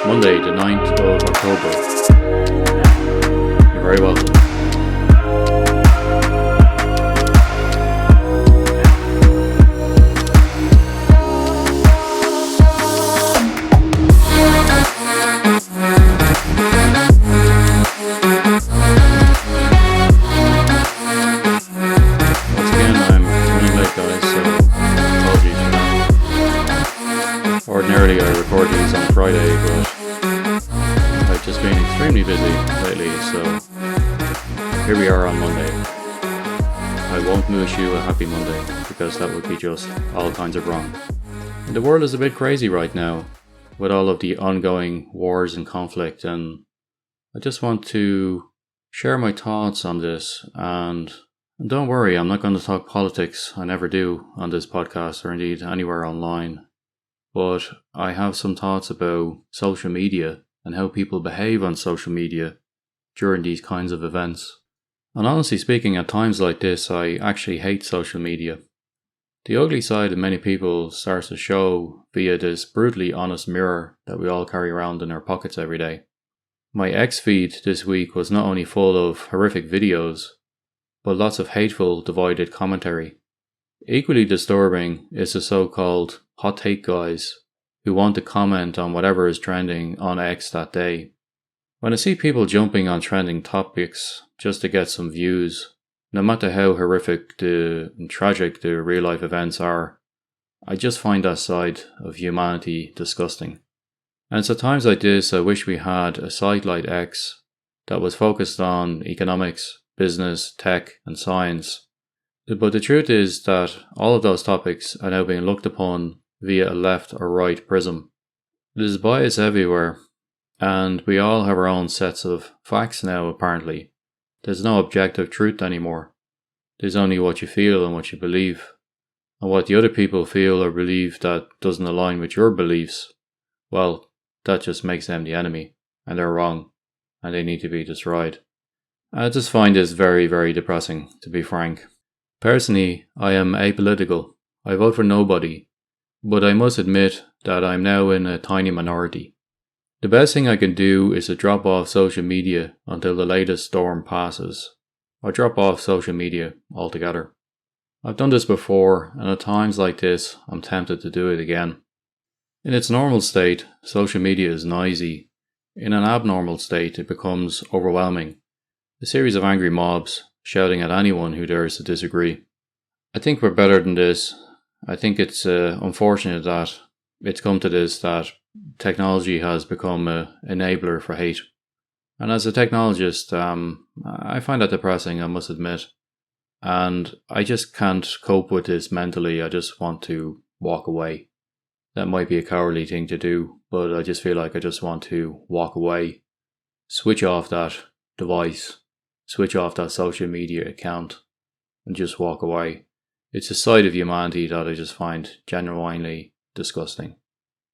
Monday, the 9th of October. You're very welcome. Once again, I'm running late, guys, so apologies for that. Ordinarily, I record these on Friday, but I've just been extremely busy lately, so here we are on Monday. I won't wish you a happy Monday, because that would be just all kinds of wrong. And the world is a bit crazy right now, with all of the ongoing wars and conflict, and I just want to share my thoughts on this, and don't worry, I'm not going to talk politics, I never do on this podcast, or indeed anywhere online. But I have some thoughts about social media and how people behave on social media during these kinds of events. And honestly speaking, at times like this, I actually hate social media. The ugly side of many people starts to show via this brutally honest mirror that we all carry around in our pockets every day. My X feed this week was not only full of horrific videos, but lots of hateful, divided commentary. Equally disturbing is the so-called hot take guys who want to comment on whatever is trending on X that day. When I see people jumping on trending topics just to get some views, no matter how horrific and tragic the real life events are, I just find that side of humanity disgusting. And it's at times like this I wish we had a site like X that was focused on economics, business, tech and science. But the truth is that all of those topics are now being looked upon via a left or right prism. There's bias everywhere, and we all have our own sets of facts now apparently. There's no objective truth anymore. There's only what you feel and what you believe. And what the other people feel or believe that doesn't align with your beliefs, well, that just makes them the enemy, and they're wrong, and they need to be destroyed. I just find this very, very depressing, to be frank. Personally, I am apolitical. I vote for nobody, but I must admit that I'm now in a tiny minority. The best thing I can do is to drop off social media until the latest storm passes, or drop off social media altogether. I've done this before, and at times like this, I'm tempted to do it again. In its normal state, social media is noisy. In an abnormal state, it becomes overwhelming. A series of angry mobs shouting at anyone who dares to disagree. I think we're better than this. I think it's unfortunate that it's come to this, that technology has become an enabler for hate. And as a technologist, I find that depressing, I must admit. And I just can't cope with this mentally. I just want to walk away. That might be a cowardly thing to do, but I just feel like I just want to walk away. Switch off that device. Switch off that social media account and just walk away. It's a side of humanity that I just find genuinely disgusting.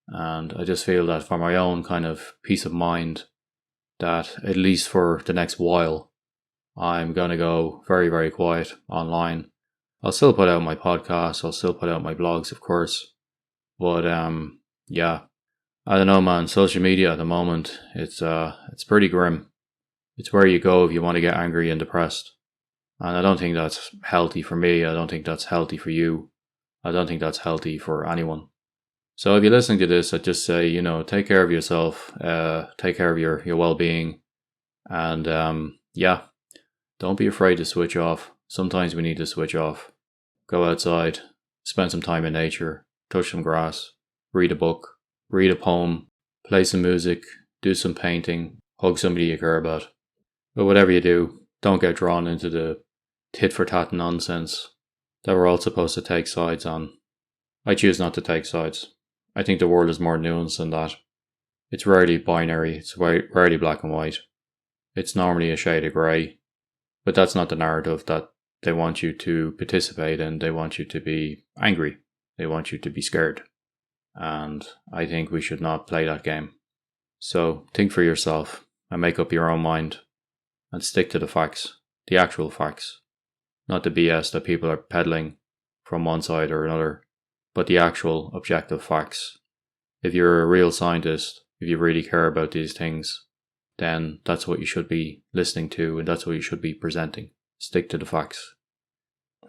And I just feel that for my own kind of peace of mind, that at least for the next while, I'm going to go very, very quiet online. I'll still put out my podcasts, I'll still put out my blogs, of course. But yeah, I don't know, man, social media at the moment, it's pretty grim. It's where you go if you want to get angry and depressed. And I don't think that's healthy for me. I don't think that's healthy for you. I don't think that's healthy for anyone. So if you're listening to this, I'd just say, take care of yourself. Take care of your well-being. And yeah, don't be afraid to switch off. Sometimes we need to switch off. Go outside, spend some time in nature, touch some grass, read a book, read a poem, play some music, do some painting, hug somebody you care about. But whatever you do, don't get drawn into the tit-for-tat nonsense that we're all supposed to take sides on. I choose not to take sides. I think the world is more nuanced than that. It's rarely binary, it's rarely black and white. It's normally a shade of grey. But that's not the narrative that they want you to participate in. They want you to be angry. They want you to be scared. And I think we should not play that game. So think for yourself and make up your own mind. And stick to the facts, the actual facts, not the BS that people are peddling from one side or another, but the actual objective facts. If you're a real scientist, if you really care about these things, then that's what you should be listening to and that's what you should be presenting. Stick to the facts.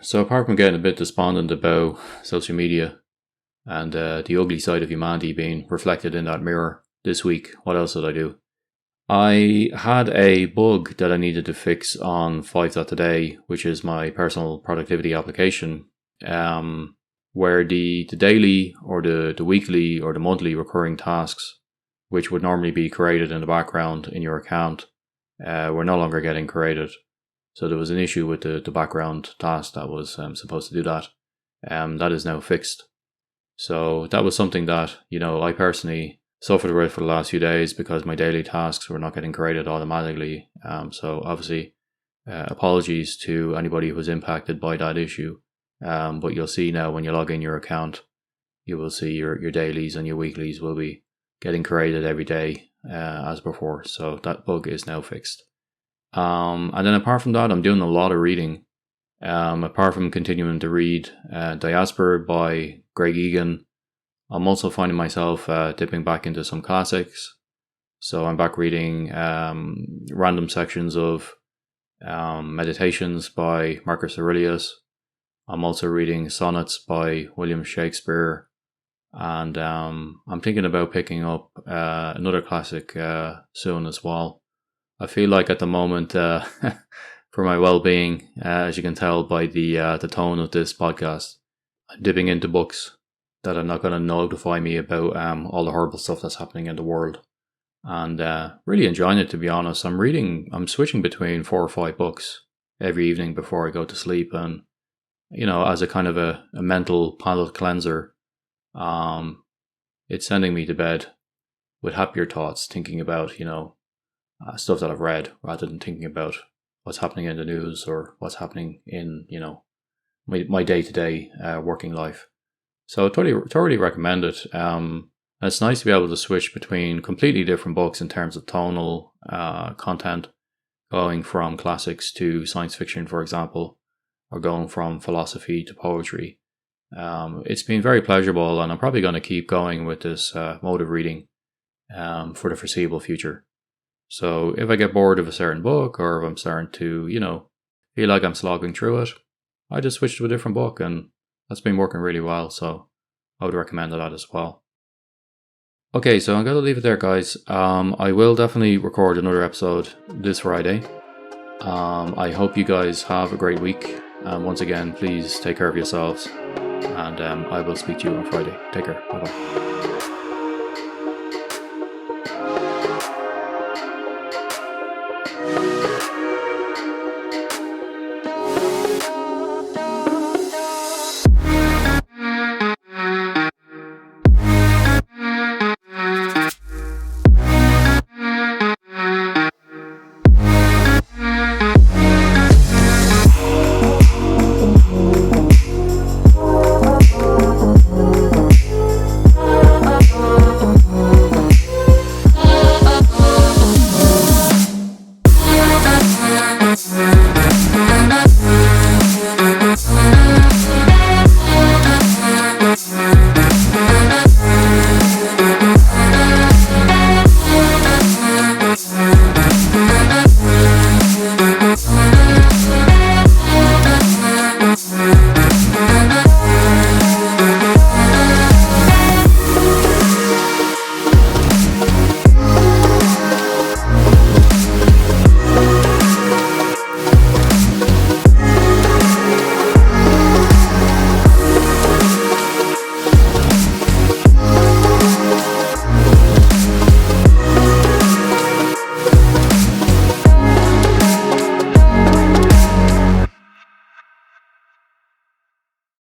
So apart from getting a bit despondent about social media and the ugly side of humanity being reflected in that mirror this week, what else did I do? I had a bug that I needed to fix on 5.today, which is my personal productivity application, where the daily or the weekly or the monthly recurring tasks, which would normally be created in the background in your account, were no longer getting created. So there was an issue with the background task that was supposed to do that. That is now fixed. So that was something that, I personally suffered with for the last few days because my daily tasks were not getting created automatically. So obviously, apologies to anybody who was impacted by that issue. But you'll see now when you log in your account, you will see your dailies and your weeklies will be getting created every day as before. So that bug is now fixed. And then apart from that, I'm doing a lot of reading. Apart from continuing to read Diaspora by Greg Egan, I'm also finding myself dipping back into some classics. So I'm back reading random sections of Meditations by Marcus Aurelius. I'm also reading Sonnets by William Shakespeare. And I'm thinking about picking up another classic soon as well. I feel like at the moment, for my well-being, as you can tell by the tone of this podcast, I'm dipping into books that are not going to notify me about all the horrible stuff that's happening in the world. And really enjoying it, to be honest. I'm switching between 4 or 5 books every evening before I go to sleep. And, as a kind of a mental palate cleanser, it's sending me to bed with happier thoughts, thinking about, stuff that I've read rather than thinking about what's happening in the news or what's happening in, my day-to-day working life. So totally recommend it. It's nice to be able to switch between completely different books in terms of tonal content, going from classics to science fiction, for example, or going from philosophy to poetry. It's been very pleasurable, and I'm probably going to keep going with this mode of reading for the foreseeable future. So if I get bored of a certain book, or if I'm starting to, feel like I'm slogging through it, I just switch to a different book, and that's been working really well. So I would recommend that as well. Okay, so I'm going to leave it there, guys. I will definitely record another episode this Friday. I hope you guys have a great week. Once again, please take care of yourselves, and I will speak to you on Friday. Take care. Bye-bye.